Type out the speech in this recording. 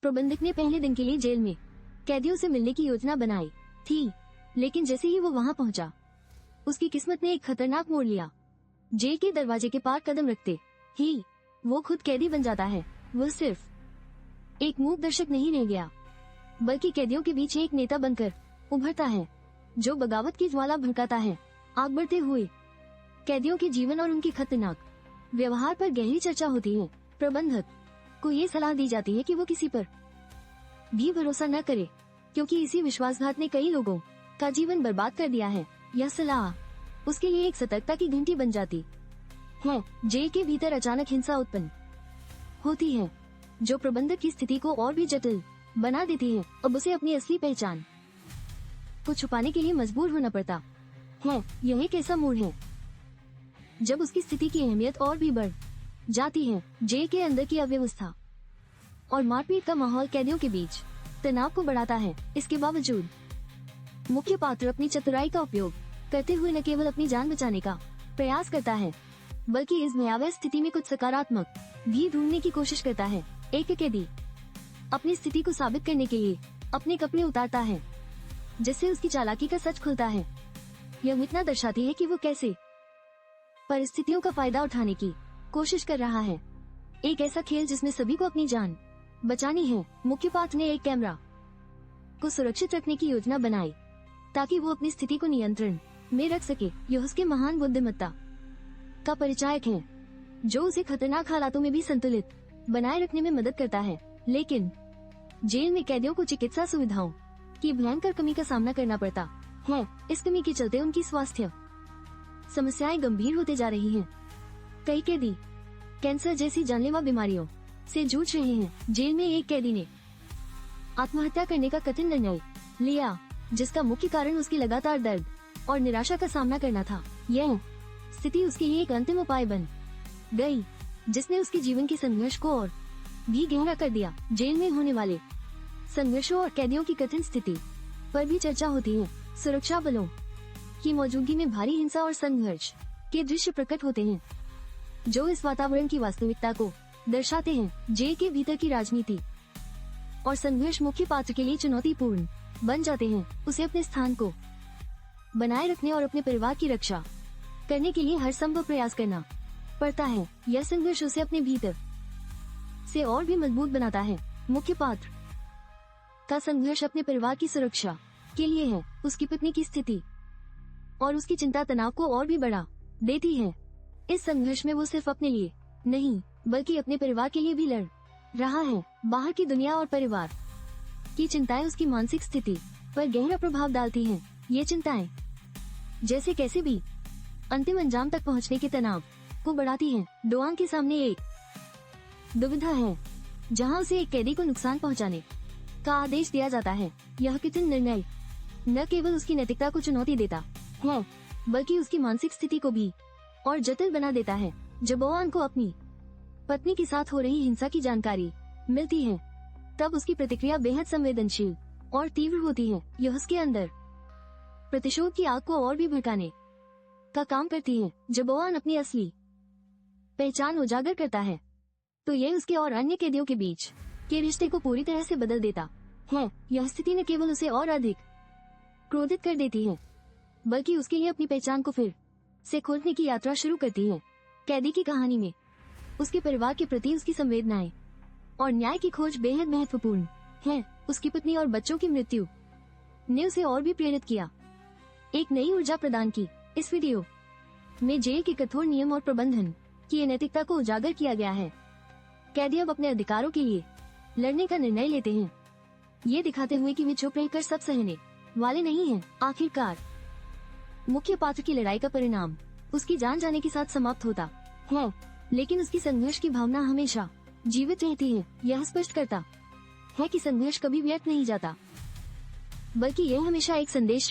प्रबंधक ने पहले दिन के लिए जेल में कैदियों से मिलने की योजना बनाई थी, लेकिन जैसे ही वो वहाँ पहुँचा, उसकी किस्मत ने एक खतरनाक मोड़ लिया। जेल के दरवाजे के पार कदम रखते ही वो खुद कैदी बन जाता है। वो सिर्फ एक मूक दर्शक नहीं रह गया, बल्कि कैदियों के बीच एक नेता बनकर उभरता है, जो बगावत की ज्वाला भड़काता है। आग बढ़ते हुए कैदियों के जीवन और उनकी खतरनाक व्यवहार पर गहरी चर्चा होती है। प्रबंधक को ये सलाह दी जाती है कि वो किसी पर भी भरोसा न करे, क्योंकि इसी विश्वासघात ने कई लोगों का जीवन बर्बाद कर दिया है। यह सलाह उसके लिए एक सतर्कता की घंटी बन जाती है। जेल के भीतर अचानक हिंसा उत्पन्न होती है, जो प्रबंधक की स्थिति को और भी जटिल बना देती है। अब उसे अपनी असली पहचान को छुपाने के लिए मजबूर होना पड़ता है। यह एक ऐसा मोड़ है जब उसकी स्थिति की अहमियत और भी बढ़ जाती है। जेल के अंदर की अव्यवस्था और मारपीट का माहौल कैदियों के बीच तनाव को बढ़ाता है। इसके बावजूद मुख्य पात्र अपनी चतुराई का उपयोग करते हुए न केवल अपनी जान बचाने का प्रयास करता है, बल्कि इस भयावह स्थिति में कुछ सकारात्मक भी ढूंढने की कोशिश करता है। एक कैदी अपनी स्थिति को साबित करने के लिए अपने कपड़े उतारता है, जिससे उसकी चालाकी का सच खुलता है। यह इतना दर्शाती है कि वो कैसे परिस्थितियों का फायदा उठाने की कोशिश कर रहा है। एक ऐसा खेल जिसमें सभी को अपनी जान बचानी है। मुख्य पात्र ने एक कैमरा को सुरक्षित रखने की योजना बनाई, ताकि वो अपनी स्थिति को नियंत्रण में रख सके। यह उसके महान बुद्धिमत्ता का परिचायक है, जो उसे खतरनाक हालातों में भी संतुलित बनाए रखने में मदद करता है। लेकिन जेल में कैदियों को चिकित्सा सुविधाओं की भयंकर कमी का सामना करना पड़ता है। इस कमी के चलते उनकी स्वास्थ्य समस्याएं गंभीर होते जा रही हैं। कई कैदी कैंसर जैसी जानलेवा बीमारियों से जूझ रहे हैं। जेल में एक कैदी ने आत्महत्या करने का कठिन निर्णय लिया, जिसका मुख्य कारण उसकी लगातार दर्द और निराशा का सामना करना था। यह स्थिति उसके लिए एक अंतिम उपाय बन गई, जिसने उसके जीवन के संघर्ष को और भी गहरा कर दिया। जेल में होने वाले संघर्षों और कैदियों की कठिन स्थिति पर भी चर्चा होती है। सुरक्षा बलों की मौजूदगी में भारी हिंसा और संघर्ष के दृश्य प्रकट होते हैं, जो इस वातावरण की वास्तविकता को दर्शाते हैं। जेल के भीतर की राजनीति और संघर्ष मुख्य पात्र के लिए चुनौतीपूर्ण बन जाते हैं। उसे अपने स्थान को बनाए रखने और अपने परिवार की रक्षा करने के लिए हर संभव प्रयास करना पड़ता है। यह संघर्ष उसे अपने भीतर से और भी मजबूत बनाता है। मुख्य पात्र का संघर्ष अपने परिवार की सुरक्षा के लिए है। उसकी पत्नी की स्थिति और उसकी चिंता तनाव को और भी बढ़ा देती है। इस संघर्ष में वो सिर्फ अपने लिए नहीं, बल्कि अपने परिवार के लिए भी लड़ रहा है। बाहर की दुनिया और परिवार की चिंताएं उसकी मानसिक स्थिति पर गहरा प्रभाव डालती हैं। ये चिंताएं जैसे कैसे भी अंतिम अंजाम तक पहुंचने के तनाव को बढ़ाती हैं। डोआंग के सामने एक दुविधा है, जहां उसे एक कैदी को नुकसान पहुंचाने का आदेश दिया जाता है। यह कठिन निर्णय न केवल उसकी नैतिकता को चुनौती देता है, बल्कि उसकी मानसिक स्थिति को भी और जटिल बना देता है। जब ओआन को अपनी पत्नी के साथ हो रही हिंसा की जानकारी मिलती है, तब उसकी प्रतिक्रिया बेहद संवेदनशील और तीव्र होती है। यह उसके अंदर प्रतिशोध की आग को और भी भड़काने का काम करती है। जब ओआन अपनी असली पहचान उजागर करता है, तो यह उसके और अन्य कैदियों के बीच के रिश्ते को पूरी तरह से बदल देता है। यह स्थिति न केवल उसे और अधिक क्रोधित कर देती है, बल्कि उसके लिए अपनी पहचान को फिर से खोजने की यात्रा शुरू करती है। कैदी की कहानी में उसके परिवार के प्रति उसकी संवेदनाएं और न्याय की खोज बेहद महत्वपूर्ण है। उसकी पत्नी और बच्चों की मृत्यु ने उसे और भी प्रेरित किया, एक नई ऊर्जा प्रदान की। इस वीडियो में जेल के कठोर नियम और प्रबंधन की नैतिकता को उजागर किया गया है। कैदी अब अपने अधिकारों के लिए लड़ने का निर्णय लेते हैं, ये दिखाते हुए कि वे चुप रहकर सब सहने वाले नहीं हैं। आखिरकार मुख्य पात्र की लड़ाई का परिणाम उसकी जान जाने के साथ समाप्त होता है, लेकिन उसकी संघर्ष की भावना हमेशा जीवित रहती है। यह स्पष्ट करता है कि संघर्ष कभी व्यर्थ नहीं जाता, बल्कि यह हमेशा एक संदेश